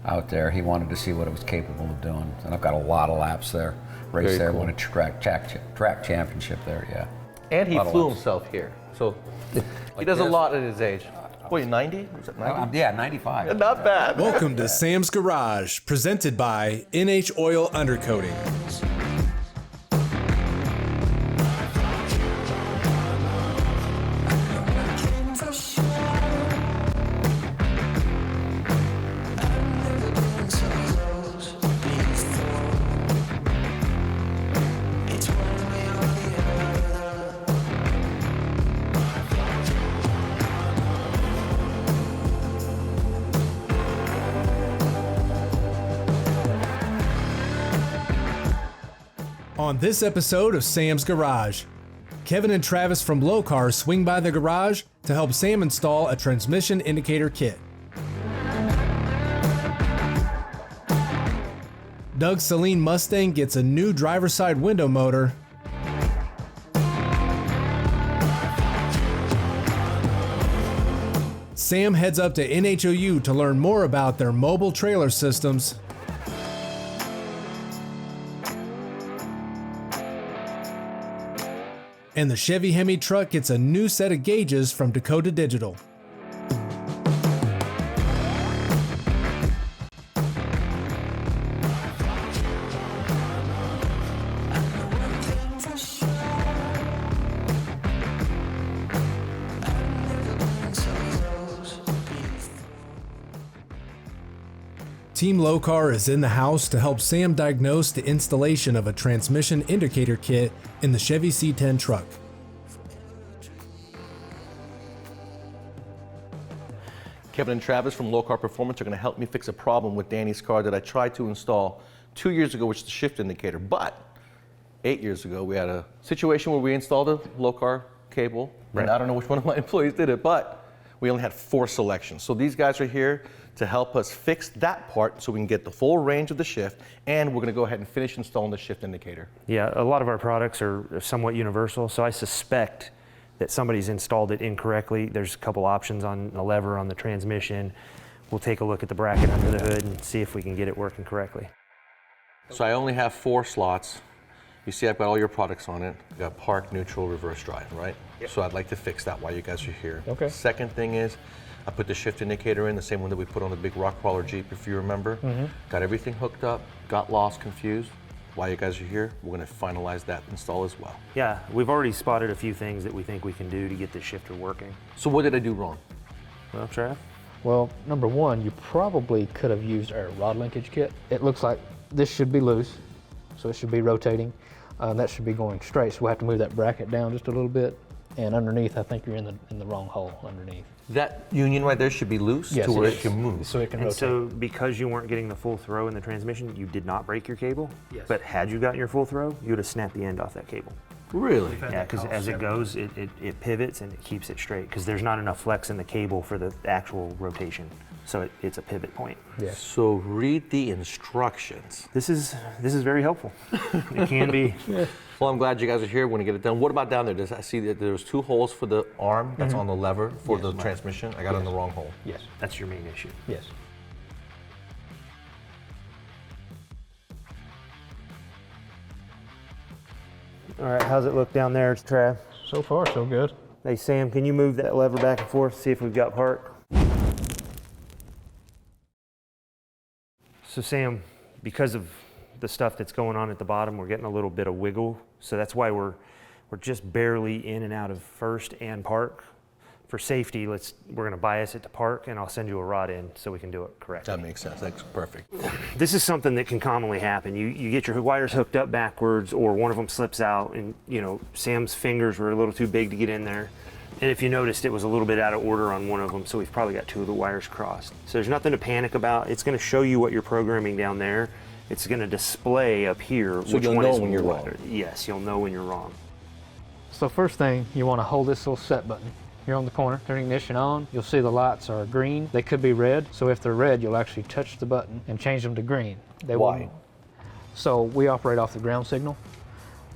out there. He wanted to see what it was capable of doing. And I've got a lot of laps there. Raced there, won a track championship there, yeah. And he flew himself here. So he does a lot at his age. Wait, 90? Was it 90? Yeah, 95. Not bad. Welcome to Sam's Garage, presented by NHOU Undercoating. On this episode of Sam's Garage, Kevin and Travis from Lokar swing by the garage to help Sam install a transmission indicator kit. Doug's Saleen Mustang gets a new driver's side window motor. Sam heads up to NHOU to learn more about their mobile trailer systems. And the Chevy HEMI truck gets a new set of gauges from Dakota Digital. Team Lokar is in the house to help Sam diagnose the installation of a transmission indicator kit in the Chevy C10 truck. Kevin and Travis from Lokar Performance are going to help me fix a problem with Danny's car that I tried to install 2 years ago, which is the shift indicator. But 8 years ago, we had a situation where we installed a Lokar cable. Right. And I don't know which one of my employees did it, but we only had 4 selections. So these guys are here to help us fix that part so we can get the full range of the shift, and we're going to go ahead and finish installing the shift indicator. Yeah, a lot of our products are somewhat universal, so I suspect that somebody's installed it incorrectly. There's a couple options on the lever on the transmission. We'll take a look at the bracket under the hood and see if we can get it working correctly. So I only have 4 slots. You see I've got all your products on it. I've got park, neutral, reverse drive, right? Yep. So I'd like to fix that while you guys are here. Okay. Second thing is, I put the shift indicator in, the same one that we put on the big rock crawler Jeep, if you remember. Mm-hmm. Got everything hooked up, got lost, confused. While you guys are here, we're gonna finalize that install as well. Yeah, we've already spotted a few things that we think we can do to get this shifter working. So what did I do wrong? Well, Trav? Well, number one, you probably could have used our rod linkage kit. It looks like this should be loose, so it should be rotating. That should be going straight, so we'll have to move that bracket down just a little bit. And underneath, I think you're in the wrong hole underneath. That union right there should be loose, yes, to where it can move. So it can rotate. So because you weren't getting the full throw in the transmission, you did not break your cable? Yes. But had you gotten your full throw, you would have snapped the end off that cable. Really? Yeah, because as it goes, it pivots and it keeps it straight, because there's not enough flex in the cable for the actual rotation. So it's a pivot point. Yes. So read the instructions. This is very helpful. It can be. Yeah. Well, I'm glad you guys are here. We're gonna get it done. What about down there? I see that there's 2 holes for the arm that's on the lever for the transmission. I got it in the wrong hole. Yes. That's your main issue. Yes. All right, how's it look down there, Trav? So far, so good. Hey, Sam, can you move that lever back and forth, see if we've got park? So Sam, because of the stuff that's going on at the bottom, we're getting a little bit of wiggle. So that's why we're just barely in and out of first and park. For safety, we're gonna bias it to park, and I'll send you a rod in so we can do it correctly. That makes sense. That's perfect. This is something that can commonly happen. You get your wires hooked up backwards, or one of them slips out, and Sam's fingers were a little too big to get in there. And if you noticed, it was a little bit out of order on one of them, so we've probably got 2 of the wires crossed. So there's nothing to panic about. It's gonna show you what you're programming down there. It's gonna display up here so which you'll one know is when you're what. wrong. Yes, you'll know when you're wrong. So first thing, you want to hold this little set button here on the corner. Turn ignition on. You'll see the lights are green. They could be red. So if they're red, you'll actually touch the button and change them to green. Why? So we operate off the ground signal.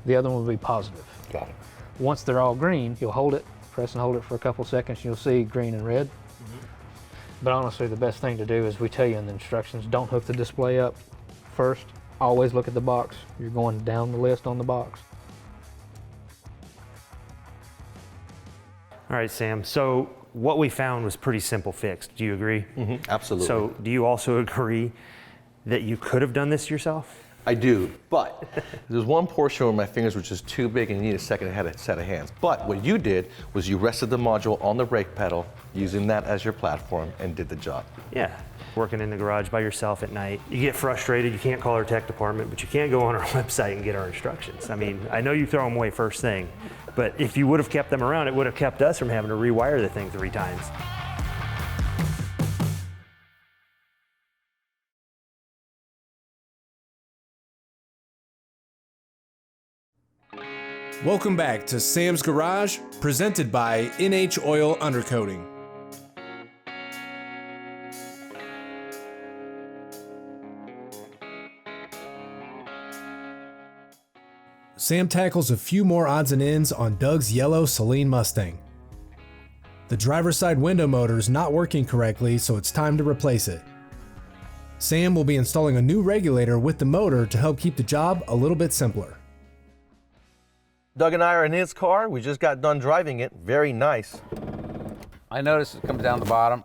The other one will be positive. Got it. Once they're all green, you'll hold it, press and hold it for a couple seconds, and you'll see green and red. But honestly, the best thing to do is we tell you in the instructions, don't hook the display up first. Always look at the box. You're going down the list on the box. All right, Sam. So what we found was pretty simple fix. Do you agree? Absolutely. So do you also agree that you could have done this yourself? I do, but there's one portion where my fingers were just too big and you need a second set of hands. But what you did was you rested the module on the brake pedal, using that as your platform, and did the job. Yeah. Working in the garage by yourself at night, you get frustrated, you can't call our tech department, but you can't go on our website and get our instructions. I mean, I know you throw them away first thing, but if you would have kept them around, it would have kept us from having to rewire the thing 3 times. Welcome back to Sam's Garage, presented by NHOU Undercoating. Sam tackles a few more odds and ends on Doug's yellow Saleen Mustang. The driver's side window motor is not working correctly, so it's time to replace it. Sam will be installing a new regulator with the motor to help keep the job a little bit simpler. Doug and I are in his car. We just got done driving it. Very nice. I noticed it comes down the bottom.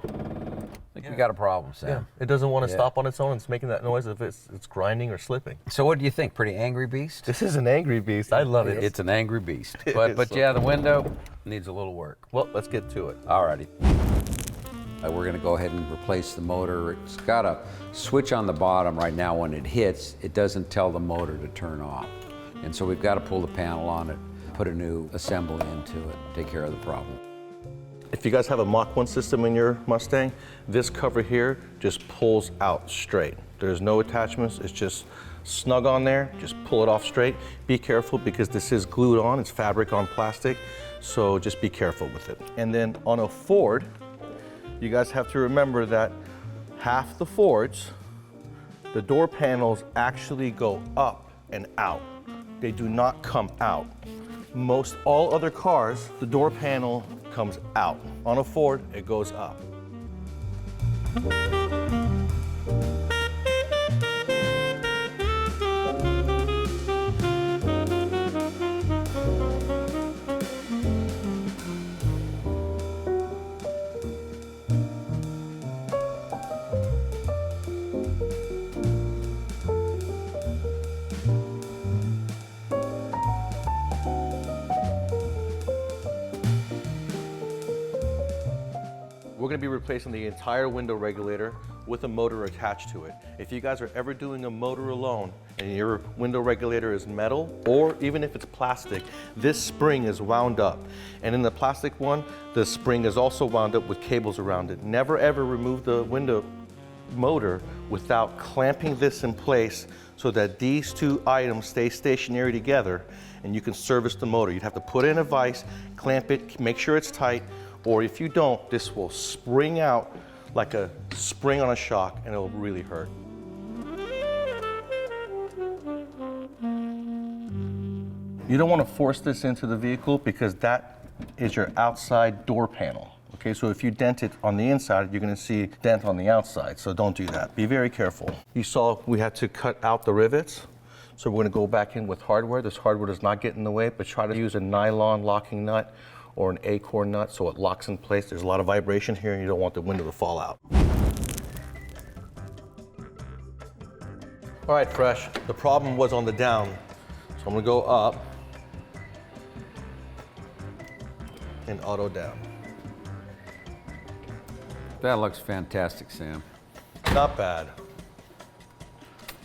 I think we got a problem, Sam. It doesn't want to stop on its own. It's making that noise if it's grinding or slipping. So what do you think? Pretty angry beast? This is an angry beast. I love it. It's an angry beast. It But is so yeah, the window needs a little work. Well, let's get to it. Alrighty. We're gonna go ahead and replace the motor. It's got a switch on the bottom right now. When it hits, it doesn't tell the motor to turn off. And so we've got to pull the panel on it, put a new assembly into it, take care of the problem. If you guys have a Mach 1 system in your Mustang, this cover here just pulls out straight. There's no attachments, it's just snug on there, just pull it off straight. Be careful because this is glued on, it's fabric on plastic, so just be careful with it. And then on a Ford, you guys have to remember that half the Fords, the door panels actually go up and out. They do not come out. Most all other cars, the door panel comes out. On a Ford, it goes up. We're going to be replacing the entire window regulator with a motor attached to it. If you guys are ever doing a motor alone and your window regulator is metal, or even if it's plastic, this spring is wound up. And in the plastic one, the spring is also wound up with cables around it. Never ever remove the window motor without clamping this in place so that these two items stay stationary together and you can service the motor. You'd have to put in a vise, clamp it, make sure it's tight, or if you don't, this will spring out like a spring on a shock and it'll really hurt. You don't want to force this into the vehicle because that is your outside door panel. Okay, so if you dent it on the inside, you're going to see a dent on the outside, so don't do that. Be very careful. You saw we had to cut out the rivets, so we're going to go back in with hardware. This hardware does not get in the way, but try to use a nylon locking nut or an acorn nut so it locks in place. There's a lot of vibration here and you don't want the window to fall out. All right, Fresh, the problem was on the down. So I'm gonna go up and auto down. That looks fantastic, Sam. Not bad.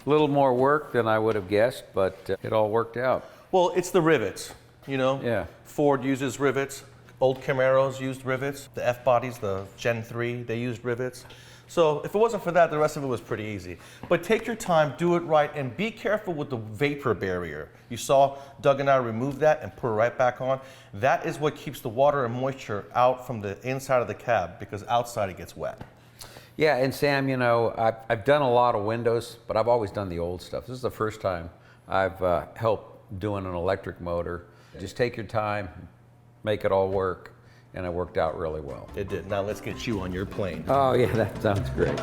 A little more work than I would have guessed, but it all worked out. Well, it's the rivets, you know? Yeah. Ford uses rivets. Old Camaros used rivets. The F-bodies, the Gen 3, they used rivets. So if it wasn't for that, the rest of it was pretty easy. But take your time, do it right, and be careful with the vapor barrier. You saw Doug and I remove that and put it right back on. That is what keeps the water and moisture out from the inside of the cab because outside it gets wet. Yeah, and Sam, you know, I've done a lot of windows, but I've always done the old stuff. This is the first time I've helped doing an electric motor. Just take your time, make it all work, and it worked out really well. It did. Now let's get you on your plane. Oh yeah, that sounds great.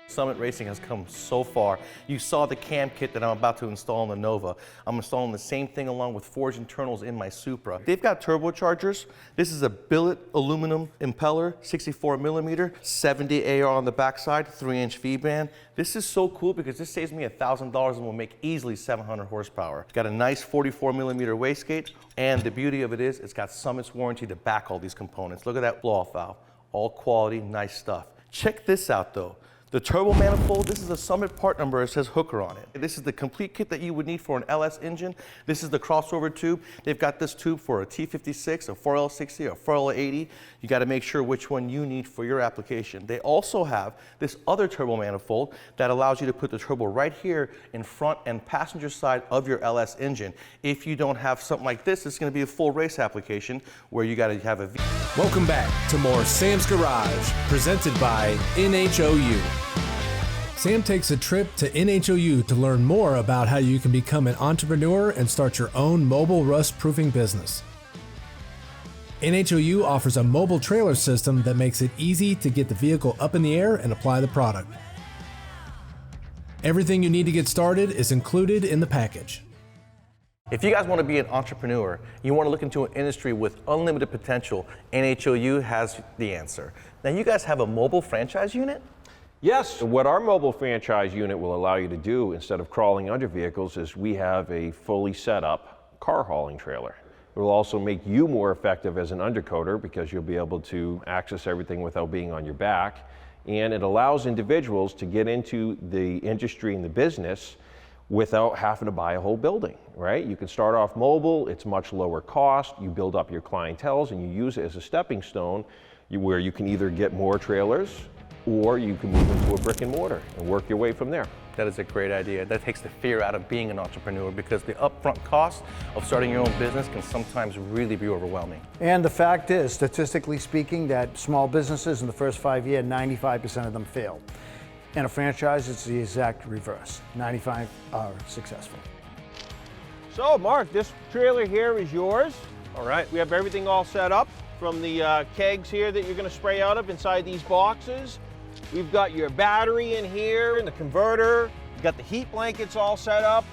Summit Racing has come so far. You saw the cam kit that I'm about to install in the Nova. I'm installing the same thing along with forged internals in my Supra. They've got turbochargers. This is a billet aluminum impeller, 64 millimeter, 70 AR on the backside, 3-inch V-band. This is so cool because this saves me $1,000 and will make easily 700 horsepower. It's got a nice 44 millimeter wastegate, and the beauty of it is it's got Summit's warranty to back all these components. Look at that blow-off valve. All quality, nice stuff. Check this out though. The turbo manifold, this is a Summit part number, it says Hooker on it. This is the complete kit that you would need for an LS engine. This is the crossover tube. They've got this tube for a T56, a 4L60, a 4L80. You gotta make sure which one you need for your application. They also have this other turbo manifold that allows you to put the turbo right here in front and passenger side of your LS engine. If you don't have something like this, it's gonna be a full race application where you gotta have a V. Welcome back to more Sam's Garage, presented by NHOU. Sam takes a trip to NHOU to learn more about how you can become an entrepreneur and start your own mobile rust-proofing business. NHOU offers a mobile trailer system that makes it easy to get the vehicle up in the air and apply the product. Everything you need to get started is included in the package. If you guys want to be an entrepreneur, you want to look into an industry with unlimited potential, NHOU has the answer. Now you guys have a mobile franchise unit? Yes, what our mobile franchise unit will allow you to do instead of crawling under vehicles is we have a fully set up car hauling trailer. It will also make you more effective as an undercoater because you'll be able to access everything without being on your back. And it allows individuals to get into the industry and the business without having to buy a whole building, right? You can start off mobile, it's much lower cost, you build up your clienteles and you use it as a stepping stone where you can either get more trailers or you can move into a brick and mortar and work your way from there. That is a great idea. That takes the fear out of being an entrepreneur because the upfront cost of starting your own business can sometimes really be overwhelming. And the fact is, statistically speaking, that small businesses in the first 5 years, 95% of them fail. In a franchise, it's the exact reverse. 95 are successful. So Mark, this trailer here is yours. All right, we have everything all set up from the kegs here that you're gonna spray out of inside these boxes. We've got your battery in here and the converter. We've got the heat blankets all set up.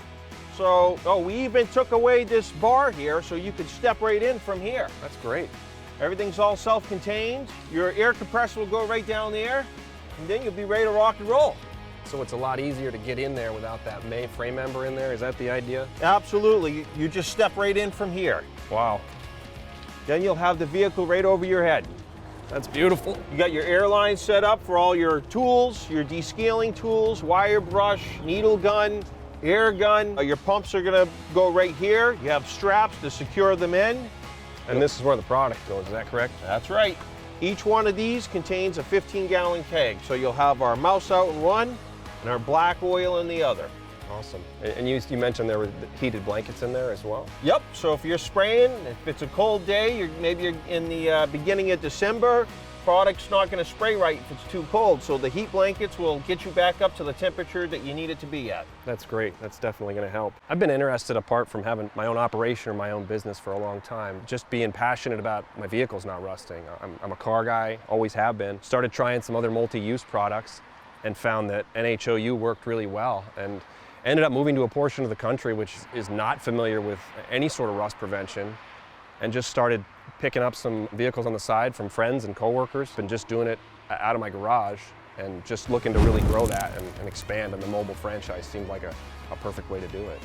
So, we even took away this bar here so you could step right in from here. That's great. Everything's all self-contained. Your air compressor will go right down there, and then you'll be ready to rock and roll. So it's a lot easier to get in there without that frame member in there? Is that the idea? Absolutely. You just step right in from here. Wow. Then you'll have the vehicle right over your head. That's beautiful. You got your airline set up for all your tools, your descaling tools, wire brush, needle gun, air gun. Your pumps are gonna go right here. You have straps to secure them in. And this is where the product goes, is that correct? That's right. Each one of these contains a 15-gallon keg. So you'll have our mouse out in one and our black oil in the other. Awesome. And you mentioned there were heated blankets in there as well? Yep, so if you're spraying, if it's a cold day, maybe you're in the beginning of December, product's not gonna spray right if it's too cold. So the heat blankets will get you back up to the temperature that you need it to be at. That's great, that's definitely gonna help. I've been interested, apart from having my own operation or my own business for a long time, just being passionate about my vehicles not rusting. I'm a car guy, always have been. Started trying some other multi-use products and found that NHOU worked really well. And ended up moving to a portion of the country which is not familiar with any sort of rust prevention, and just started picking up some vehicles on the side from friends and coworkers, and just doing it out of my garage, and just looking to really grow that and expand, and the mobile franchise seemed like a perfect way to do it.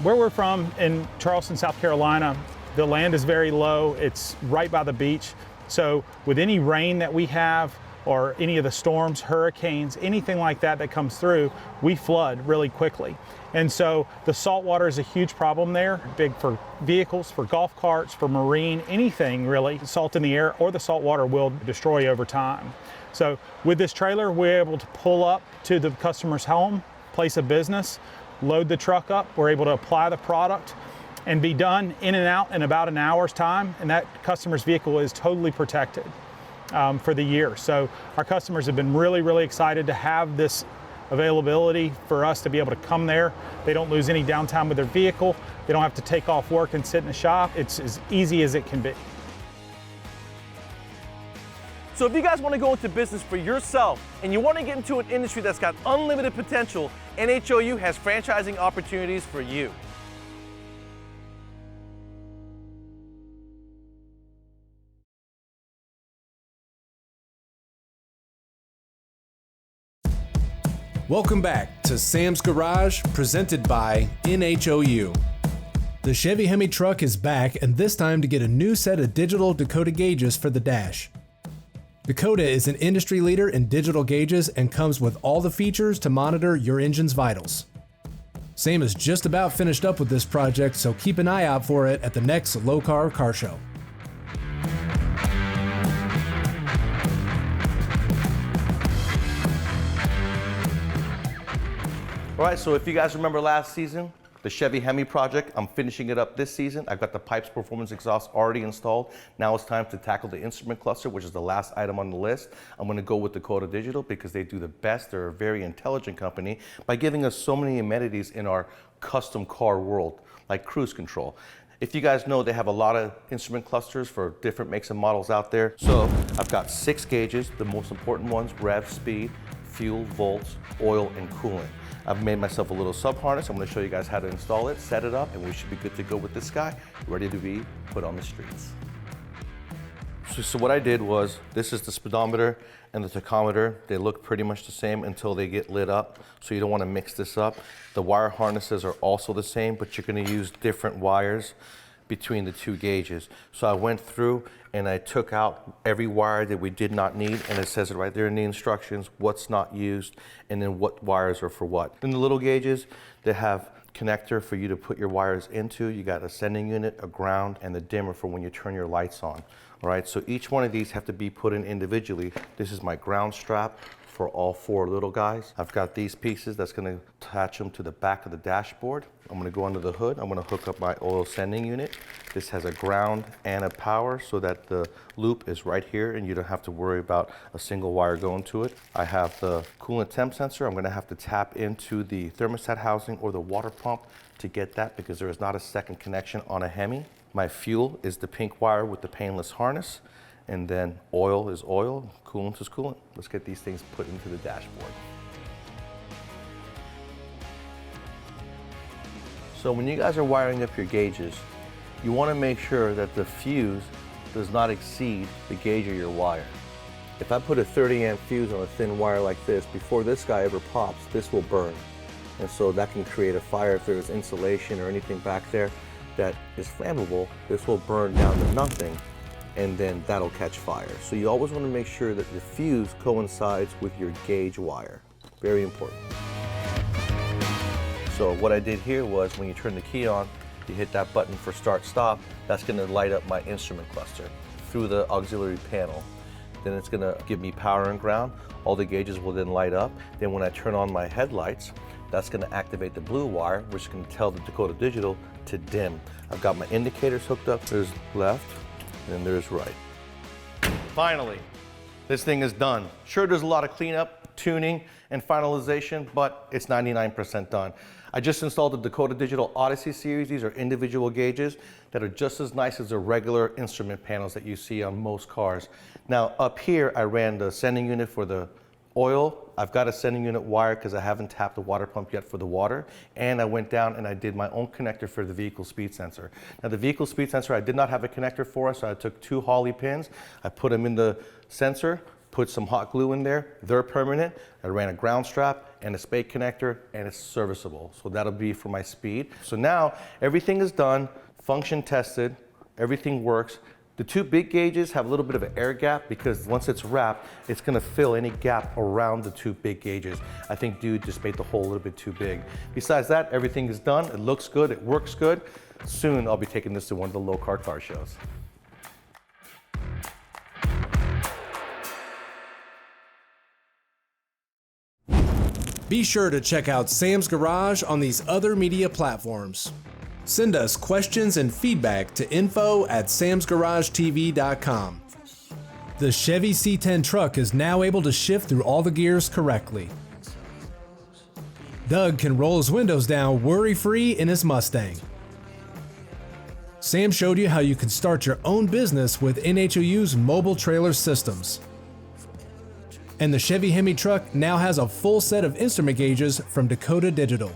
Where we're from in Charleston, South Carolina, the land is very low. It's right by the beach. So with any rain that we have, or any of the storms, hurricanes, anything like that that comes through, we flood really quickly. And so the salt water is a huge problem there, big for vehicles, for golf carts, for marine, anything really. Salt in the air or the salt water will destroy over time. So with this trailer, we're able to pull up to the customer's home, place of business, load the truck up, we're able to apply the product, and be done in and out in about an hour's time, and that customer's vehicle is totally protected for the year. So our customers have been really, really excited to have this availability for us to be able to come there. They don't lose any downtime with their vehicle. They don't have to take off work and sit in the shop. It's as easy as it can be. So if you guys want to go into business for yourself and you want to get into an industry that's got unlimited potential, NHOU has franchising opportunities for you. Welcome back to Sam's Garage, presented by NHOU. The Chevy HEMI truck is back, and this time to get a new set of digital Dakota gauges for the dash. Dakota is an industry leader in digital gauges and comes with all the features to monitor your engine's vitals. Sam is just about finished up with this project, so keep an eye out for it at the next Lokar Car Show. All right, so if you guys remember last season, the Chevy HEMI project, I'm finishing it up this season. I've got the pipes performance exhaust already installed. Now it's time to tackle the instrument cluster, which is the last item on the list. I'm gonna go with Dakota Digital because they do the best. They're a very intelligent company by giving us so many amenities in our custom car world, like cruise control. If you guys know, they have a lot of instrument clusters for different makes and models out there. So I've got 6 gauges, the most important ones: rev, speed, fuel, volts, oil, and coolant. I've made myself a little sub harness. I'm going to show you guys how to install it, set it up, and we should be good to go with this guy, ready to be put on the streets. So what I did was, this is the speedometer and the tachometer. They look pretty much the same until they get lit up, so you don't want to mix this up. The wire harnesses are also the same, but you're going to use different wires between the 2 gauges. So I went through and I took out every wire that we did not need, and it says it right there in the instructions, what's not used, and then what wires are for what. In the little gauges, they have connector for you to put your wires into. You got a sending unit, a ground, and the dimmer for when you turn your lights on. All right, so each one of these have to be put in individually. This is my ground strap for all 4 little guys. I've got these pieces that's gonna attach them to the back of the dashboard. I'm gonna go under the hood. I'm gonna hook up my oil sending unit. This has a ground and a power so that the loop is right here and you don't have to worry about a single wire going to it. I have the coolant temp sensor. I'm gonna have to tap into the thermostat housing or the water pump to get that because there is not a second connection on a HEMI. My fuel is the pink wire with the painless harness. And then oil is oil, coolant is coolant. Let's get these things put into the dashboard. So when you guys are wiring up your gauges, you want to make sure that the fuse does not exceed the gauge of your wire. If I put a 30 amp fuse on a thin wire like this, before this guy ever pops, this will burn. And so that can create a fire if there's insulation or anything back there that is flammable. This will burn down to nothing, and then that'll catch fire. So you always want to make sure that the fuse coincides with your gauge wire. Very important. So what I did here was when you turn the key on, you hit that button for start stop, that's going to light up my instrument cluster through the auxiliary panel. Then it's going to give me power and ground. All the gauges will then light up. Then when I turn on my headlights, that's going to activate the blue wire, which is going to tell the Dakota Digital to dim. I've got my indicators hooked up. There's left, and there's right. Finally, this thing is done. Sure, there's a lot of cleanup, tuning, and finalization, but it's 99% done. I just installed the Dakota Digital Odyssey series. These are individual gauges that are just as nice as the regular instrument panels that you see on most cars. Now, up here, I ran the sending unit for the oil. I've got a sending unit wire because I haven't tapped the water pump yet for the water. And I went down and I did my own connector for the vehicle speed sensor. Now the vehicle speed sensor, I did not have a connector for, so I took 2 Holly pins. I put them in the sensor, put some hot glue in there. They're permanent. I ran a ground strap and a spade connector, and it's serviceable. So that'll be for my speed. So now everything is done, function tested, everything works. The 2 big gauges have a little bit of an air gap because once it's wrapped, it's gonna fill any gap around the 2 big gauges. I think dude just made the hole a little bit too big. Besides that, everything is done. It looks good, it works good. Soon I'll be taking this to one of the Lokar car shows. Be sure to check out Sam's Garage on these other media platforms. Send us questions and feedback to info@samsgaragetv.com. The Chevy C10 truck is now able to shift through all the gears correctly. Doug can roll his windows down worry-free in his Mustang. Sam showed you how you can start your own business with NHOU's mobile trailer systems. And the Chevy HEMI truck now has a full set of instrument gauges from Dakota Digital.